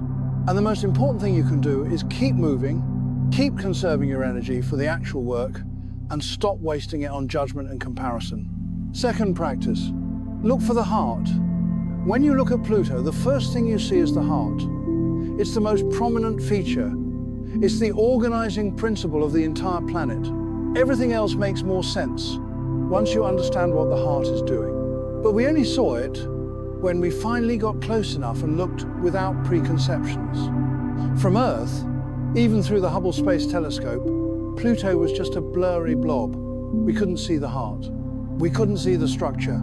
And the most important thing you can do is keep moving, keep conserving your energy for the actual work, and stop wasting it on judgment and comparison. Second practice, look for the heart. When you look at Pluto, the first thing you see is the heart. It's the most prominent feature. It's the organizing principle of the entire planet. Everything else makes more sense once you understand what the heart is doing. But we only saw it when we finally got close enough and looked without preconceptions. From Earth, even through the Hubble Space Telescope, Pluto was just a blurry blob. We couldn't see the heart. We couldn't see the structure.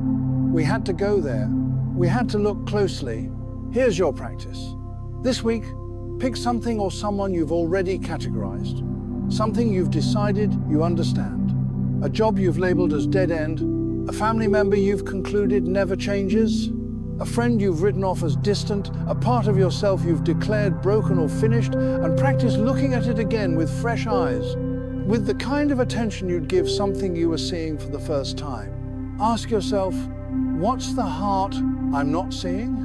We had to go there. We had to look closely. Here's your practice. This week, pick something or someone you've already categorized. Something you've decided you understand. A job you've labeled as dead end. A family member you've concluded never changes. A friend you've written off as distant. A part of yourself you've declared broken or finished. And practice looking at it again with fresh eyes, with the kind of attention you'd give something you were seeing for the first time. Ask yourself, what's the heart I'm not seeing?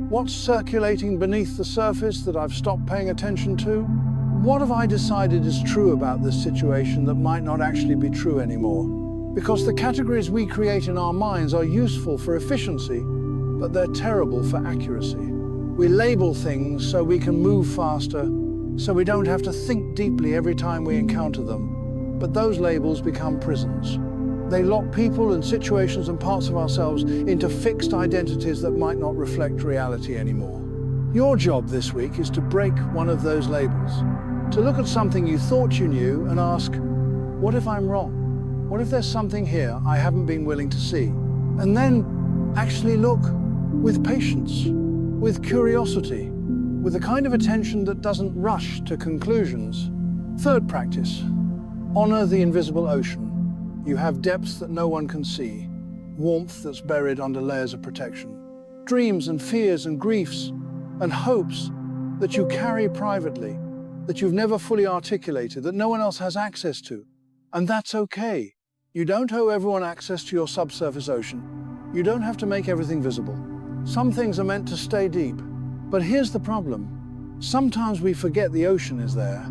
What's circulating beneath the surface that I've stopped paying attention to? What have I decided is true about this situation that might not actually be true anymore? Because the categories we create in our minds are useful for efficiency, but they're terrible for accuracy. We label things so we can move faster, so we don't have to think deeply every time we encounter them. But those labels become prisons. They lock people and situations and parts of ourselves into fixed identities that might not reflect reality anymore. Your job this week is to break one of those labels, to look at something you thought you knew and ask, what if I'm wrong? What if there's something here I haven't been willing to see? And then actually look with patience, with curiosity, with the kind of attention that doesn't rush to conclusions. Third practice, honor the invisible ocean. You have depths that no one can see, warmth that's buried under layers of protection, dreams and fears and griefs and hopes that you carry privately, that you've never fully articulated, that no one else has access to. And that's okay. You don't owe everyone access to your subsurface ocean. You don't have to make everything visible. Some things are meant to stay deep. But here's the problem. Sometimes we forget the ocean is there.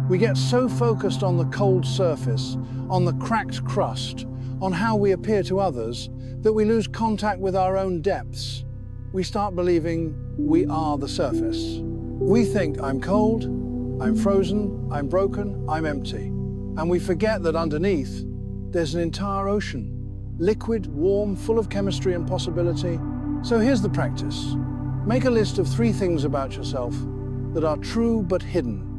We get so focused on the cold surface, on the cracked crust, on how we appear to others, that we lose contact with our own depths. We start believing we are the surface. We think, I'm cold, I'm frozen, I'm broken, I'm empty. And we forget that underneath, there's an entire ocean. Liquid, warm, full of chemistry and possibility. So here's the practice. Make a list of 3 things about yourself that are true but hidden.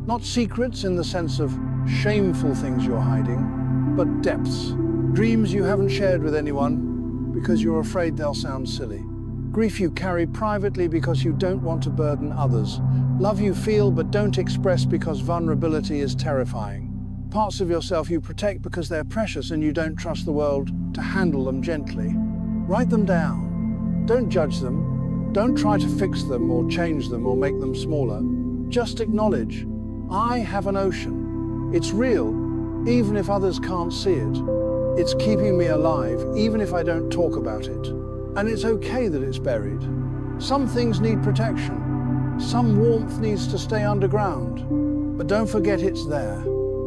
Not secrets in the sense of shameful things you're hiding, but depths. Dreams you haven't shared with anyone because you're afraid they'll sound silly. Grief you carry privately because you don't want to burden others. Love you feel but don't express because vulnerability is terrifying. Parts of yourself you protect because they're precious and you don't trust the world to handle them gently. Write them down. Don't judge them. Don't try to fix them or change them or make them smaller. Just acknowledge, I have an ocean. It's real, even if others can't see it. It's keeping me alive, even if I don't talk about it. And it's okay that it's buried. Some things need protection. Some warmth needs to stay underground. But don't forget it's there.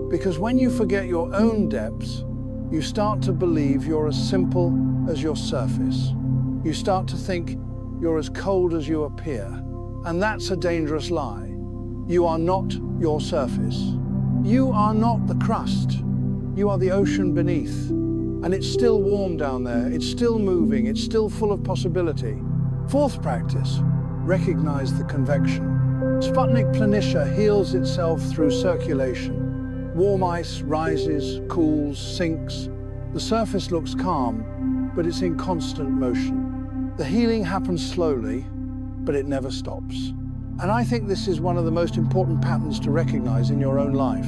Because when you forget your own depths, you start to believe you're as simple as your surface. You start to think you're as cold as you appear. And that's a dangerous lie. You are not your surface. You are not the crust. You are the ocean beneath. And it's still warm down there. It's still moving. It's still full of possibility. 4th practice, recognize the convection. Sputnik Planitia heals itself through circulation. Warm ice rises, cools, sinks. The surface looks calm, but it's in constant motion. The healing happens slowly, but it never stops. And I think this is one of the most important patterns to recognize in your own life.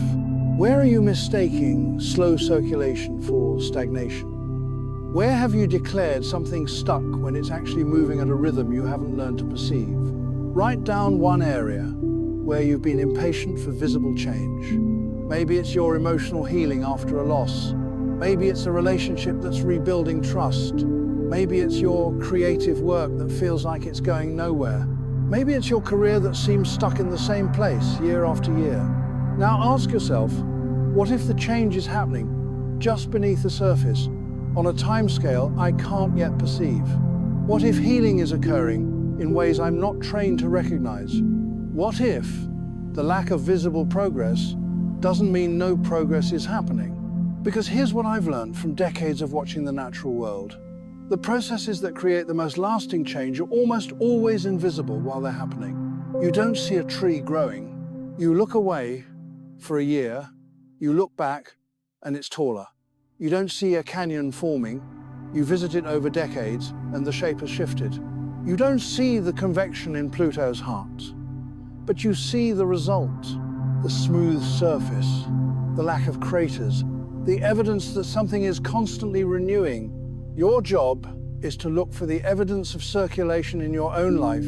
Where are you mistaking slow circulation for stagnation? Where have you declared something stuck when it's actually moving at a rhythm you haven't learned to perceive? Write down one area where you've been impatient for visible change. Maybe it's your emotional healing after a loss. Maybe it's a relationship that's rebuilding trust. Maybe it's your creative work that feels like it's going nowhere. Maybe it's your career that seems stuck in the same place year after year. Now ask yourself, what if the change is happening just beneath the surface on a timescale I can't yet perceive? What if healing is occurring in ways I'm not trained to recognize? What if the lack of visible progress doesn't mean no progress is happening? Because here's what I've learned from decades of watching the natural world. The processes that create the most lasting change are almost always invisible while they're happening. You don't see a tree growing. You look away for a year, you look back, and it's taller. You don't see a canyon forming. You visit it over decades, and the shape has shifted. You don't see the convection in Pluto's heart, but you see the result, the smooth surface, the lack of craters, the evidence that something is constantly renewing. Your job is to look for the evidence of circulation in your own life,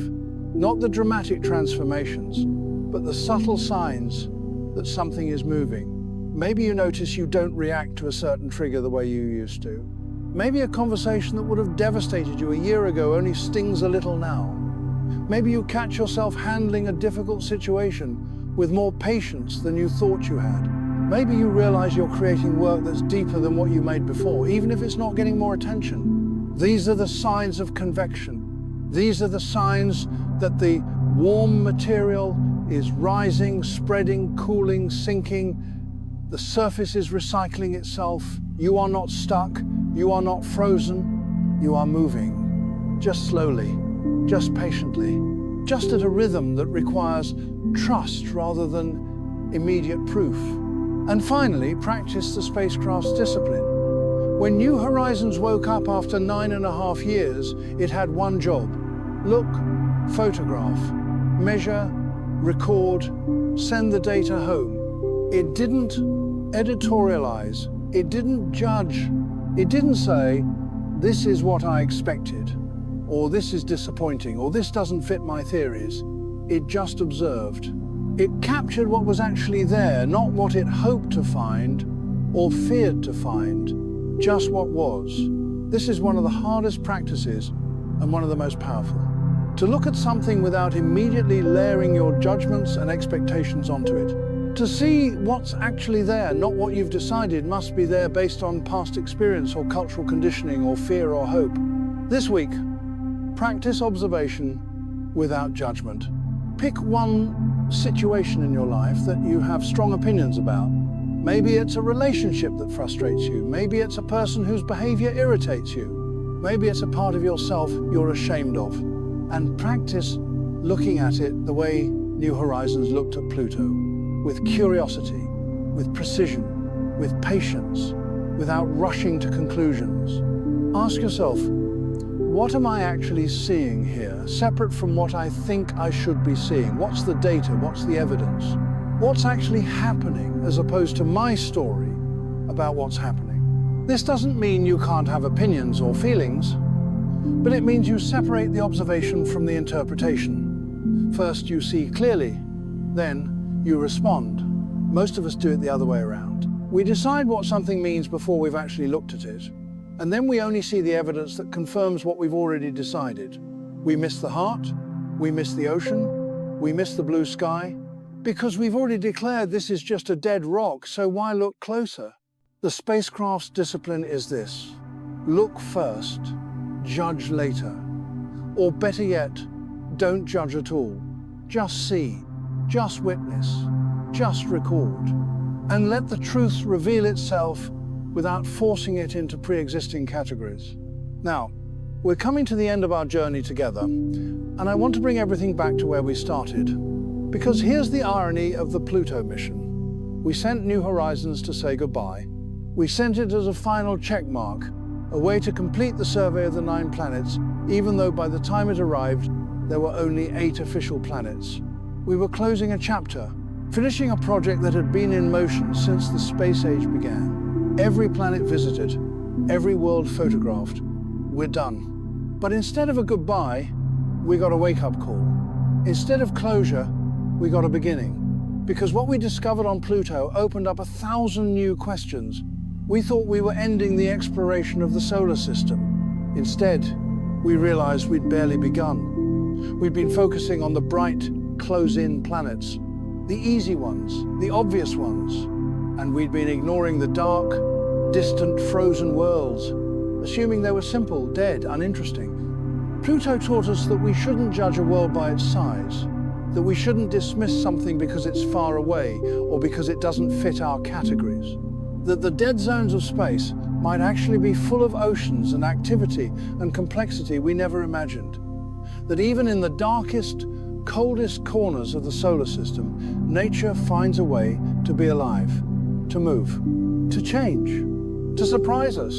not the dramatic transformations, but the subtle signs that something is moving. Maybe you notice you don't react to a certain trigger the way you used to. Maybe a conversation that would have devastated you a year ago only stings a little now. Maybe you catch yourself handling a difficult situation with more patience than you thought you had. Maybe you realize you're creating work that's deeper than what you made before, even if it's not getting more attention. These are the signs of convection. These are the signs that the warm material is rising, spreading, cooling, sinking. The surface is recycling itself. You are not stuck. You are not frozen. You are moving. Just slowly, just patiently, just at a rhythm that requires trust rather than immediate proof. And finally, practice the spacecraft's discipline. When New Horizons woke up after 9.5 years, it had one job: look, photograph, measure, record, send the data home. It didn't editorialize. It didn't judge. It didn't say, this is what I expected, or this is disappointing, or this doesn't fit my theories. it just observed. It captured what was actually there, not what it hoped to find or feared to find, just what was. This is one of the hardest practices and one of the most powerful. To look at something without immediately layering your judgments and expectations onto it. To see what's actually there, not what you've decided must be there based on past experience or cultural conditioning or fear or hope. This week, practice observation without judgment. Pick one situation in your life that you have strong opinions about. Maybe it's a relationship that frustrates you. Maybe it's a person whose behavior irritates you. Maybe it's a part of yourself you're ashamed of. And practice looking at it the way New Horizons looked at Pluto, with curiosity, with precision, with patience, without rushing to conclusions. Ask yourself, what am I actually seeing here, separate from what I think I should be seeing? What's the data? What's the evidence? What's actually happening, as opposed to my story about what's happening? This doesn't mean you can't have opinions or feelings, but it means you separate the observation from the interpretation. First, you see clearly, then you respond. Most of us do it the other way around. We decide what something means before we've actually looked at it, and then we only see the evidence that confirms what we've already decided. We miss the heart, we miss the ocean, we miss the blue sky, because we've already declared this is just a dead rock, so why look closer? The spacecraft's discipline is this: look first, judge later. Or better yet, don't judge at all. Just see, just witness, just record. And let the truth reveal itself without forcing it into pre-existing categories. Now, we're coming to the end of our journey together, and I want to bring everything back to where we started. Because here's the irony of the Pluto mission. We sent New Horizons to say goodbye. We sent it as a final check mark, a way to complete the survey of the 9 planets, even though by the time it arrived, there were only 8 official planets. We were closing a chapter, finishing a project that had been in motion since the space age began. Every planet visited, every world photographed. We're done. But instead of a goodbye, we got a wake-up call. Instead of closure, we got a beginning. Because what we discovered on Pluto opened up 1,000 new questions. We thought we were ending the exploration of the solar system. Instead, we realized we'd barely begun. We'd been focusing on the bright, close-in planets, the easy ones, the obvious ones, and we'd been ignoring the dark, distant, frozen worlds, assuming they were simple, dead, uninteresting. Pluto taught us that we shouldn't judge a world by its size, that we shouldn't dismiss something because it's far away or because it doesn't fit our categories, that the dead zones of space might actually be full of oceans and activity and complexity we never imagined, that even in the darkest, coldest corners of the solar system, nature finds a way to be alive, to move, to change, to surprise us.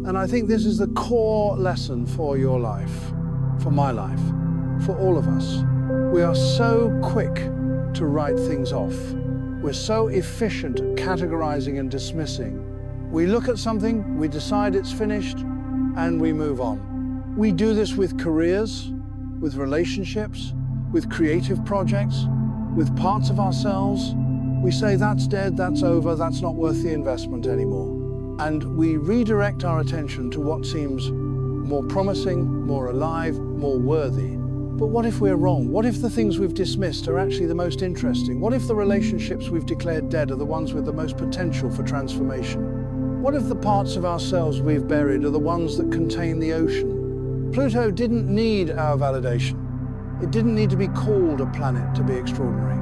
And I think this is the core lesson for your life, for my life, for all of us. We are so quick to write things off. We're so efficient at categorizing and dismissing. We look at something, we decide it's finished, and we move on. We do this with careers, with relationships, with creative projects, with parts of ourselves. We say that's dead, that's over, that's not worth the investment anymore. And we redirect our attention to what seems more promising, more alive, more worthy. But what if we're wrong? What if the things we've dismissed are actually the most interesting? What if the relationships we've declared dead are the ones with the most potential for transformation? What if the parts of ourselves we've buried are the ones that contain the ocean? Pluto didn't need our validation. It didn't need to be called a planet to be extraordinary.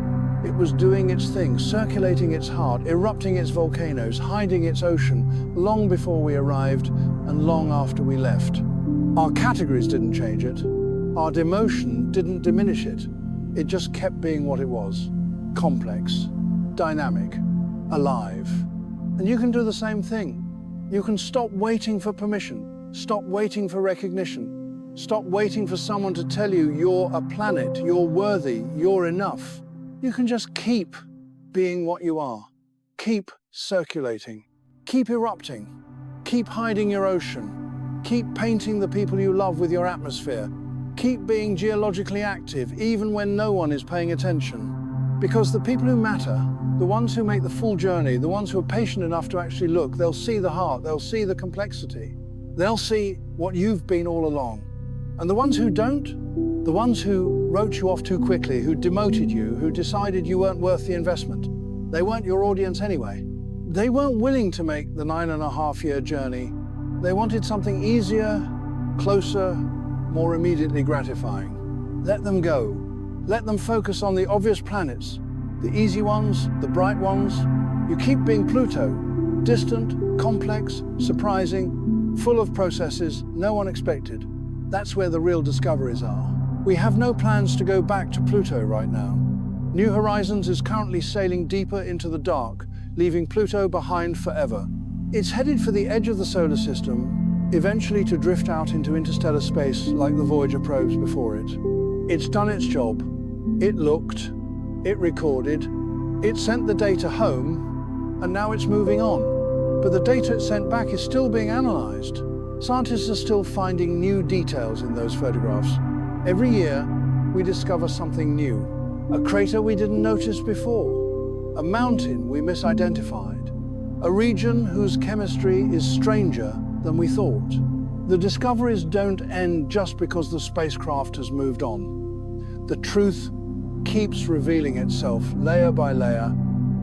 It was doing its thing, circulating its heart, erupting its volcanoes, hiding its ocean, long before we arrived and long after we left. Our categories didn't change it. Our demotion didn't diminish it. It just kept being what it was: complex, dynamic, alive. And you can do the same thing. You can stop waiting for permission, stop waiting for recognition, stop waiting for someone to tell you you're a planet, you're worthy, you're enough. You can just keep being what you are. Keep circulating. Keep erupting. Keep hiding your ocean. Keep painting the people you love with your atmosphere. Keep being geologically active, even when no one is paying attention. Because the people who matter, the ones who make the full journey, the ones who are patient enough to actually look, they'll see the heart, they'll see the complexity. They'll see what you've been all along. And the ones who don't, the ones who wrote you off too quickly, who demoted you, who decided you weren't worth the investment, they weren't your audience anyway. They weren't willing to make the 9.5-year journey. They wanted something easier, closer, more immediately gratifying. Let them go. Let them focus on the obvious planets, the easy ones, the bright ones. You keep being Pluto, distant, complex, surprising, full of processes no one expected. That's where the real discoveries are. We have no plans to go back to Pluto right now. New Horizons is currently sailing deeper into the dark, leaving Pluto behind forever. It's headed for the edge of the solar system, eventually to drift out into interstellar space like the Voyager probes before it. It's done its job. It looked, it recorded, it sent the data home, and now it's moving on. But the data it sent back is still being analyzed. Scientists are still finding new details in those photographs. Every year, we discover something new. A crater we didn't notice before. A mountain we misidentified. A region whose chemistry is stranger than we thought. The discoveries don't end just because the spacecraft has moved on. The truth keeps revealing itself layer by layer,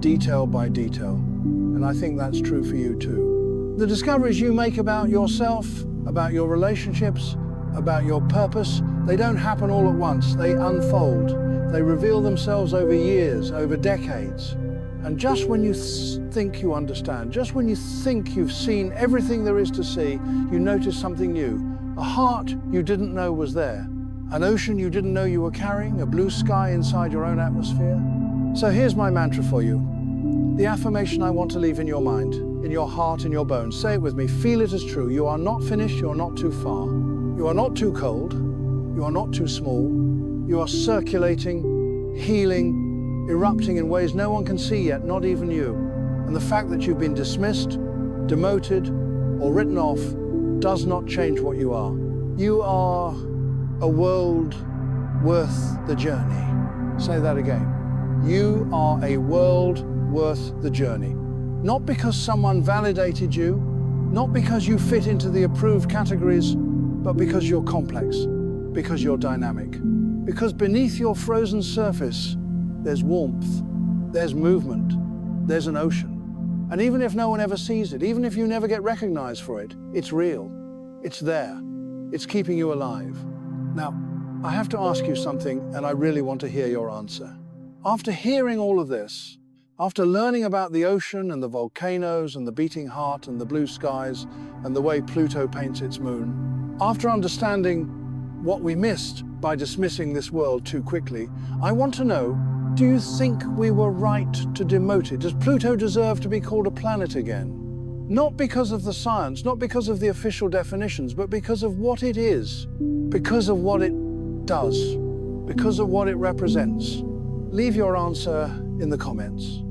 detail by detail. And I think that's true for you too. The discoveries you make about yourself, about your relationships, about your purpose, they don't happen all at once. They unfold. They reveal themselves over years, over decades. And just when you think you understand, just when you think you've seen everything there is to see, you notice something new. A heart you didn't know was there. An ocean you didn't know you were carrying, a blue sky inside your own atmosphere. So here's my mantra for you. The affirmation I want to leave in your mind, in your heart, in your bones. Say it with me. Feel it as true. You are not finished. You are not too far. You are not too cold. You are not too small. You are circulating, healing, erupting in ways no one can see yet, not even you. And the fact that you've been dismissed, demoted, or written off does not change what you are. You are a world worth the journey. Say that again. You are a world worth the journey. Not because someone validated you, not because you fit into the approved categories, but because you're complex, because you're dynamic. Because beneath your frozen surface, there's warmth, there's movement, there's an ocean. And even if no one ever sees it, even if you never get recognized for it, it's real, it's there, it's keeping you alive. Now, I have to ask you something, and I really want to hear your answer. After hearing all of this, after learning about the ocean and the volcanoes and the beating heart and the blue skies and the way Pluto paints its moon, after understanding what we missed by dismissing this world too quickly, I want to know, do you think we were right to demote it? Does Pluto deserve to be called a planet again? Not because of the science, not because of the official definitions, but because of what it is, because of what it does, because of what it represents. Leave your answer in the comments.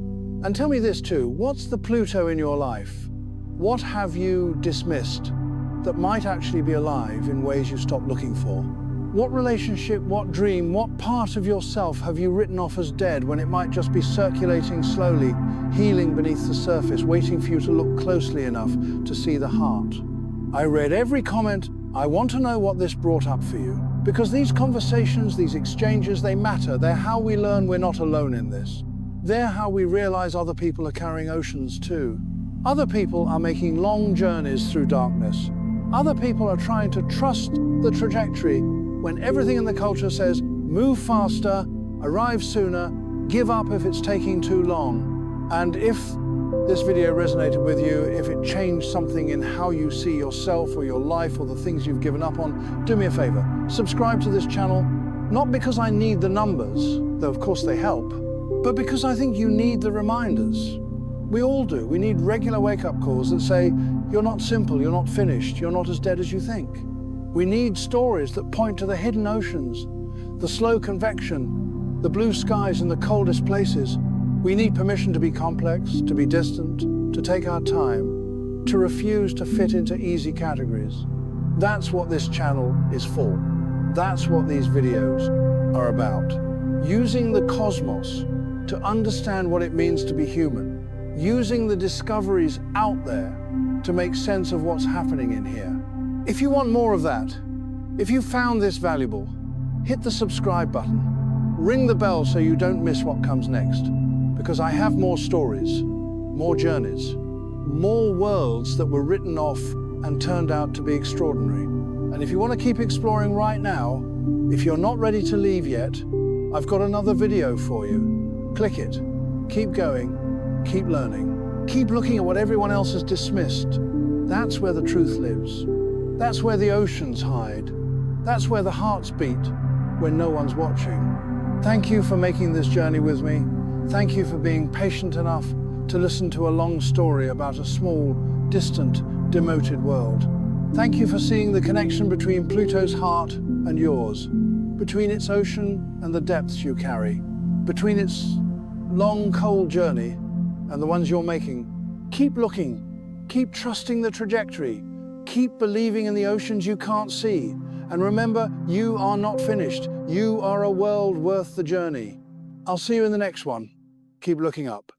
And tell me this too, what's the Pluto in your life? What have you dismissed that might actually be alive in ways you stopped looking for? What relationship, what dream, what part of yourself have you written off as dead when it might just be circulating slowly, healing beneath the surface, waiting for you to look closely enough to see the heart? I read every comment. I want to know what this brought up for you. Because these conversations, these exchanges, they matter. They're how we learn we're not alone in this. They're how we realize other people are carrying oceans too. Other people are making long journeys through darkness. Other people are trying to trust the trajectory when everything in the culture says, move faster, arrive sooner, give up if it's taking too long. And if this video resonated with you, if it changed something in how you see yourself or your life or the things you've given up on, do me a favor, subscribe to this channel, not because I need the numbers, though of course they help, but because I think you need the reminders. We all do. We need regular wake-up calls that say, you're not simple, you're not finished, you're not as dead as you think. We need stories that point to the hidden oceans, the slow convection, the blue skies in the coldest places. We need permission to be complex, to be distant, to take our time, to refuse to fit into easy categories. That's what this channel is for. That's what these videos are about. Using the cosmos to understand what it means to be human. Using the discoveries out there to make sense of what's happening in here. If you want more of that, if you found this valuable, hit the subscribe button. Ring the bell so you don't miss what comes next. Because I have more stories, more journeys, more worlds that were written off and turned out to be extraordinary. And if you want to keep exploring right now, if you're not ready to leave yet, I've got another video for you. Click it. Keep going. Keep learning. Keep looking at what everyone else has dismissed. That's where the truth lives. That's where the oceans hide. That's where the hearts beat when no one's watching. Thank you for making this journey with me. Thank you for being patient enough to listen to a long story about a small, distant, demoted world. Thank you for seeing the connection between Pluto's heart and yours, between its ocean and the depths you carry, between its long, cold journey and the ones you're making. Keep looking, keep trusting the trajectory, keep believing in the oceans you can't see, and remember, you are not finished. You are a world worth the journey. I'll see you in the next one. Keep looking up.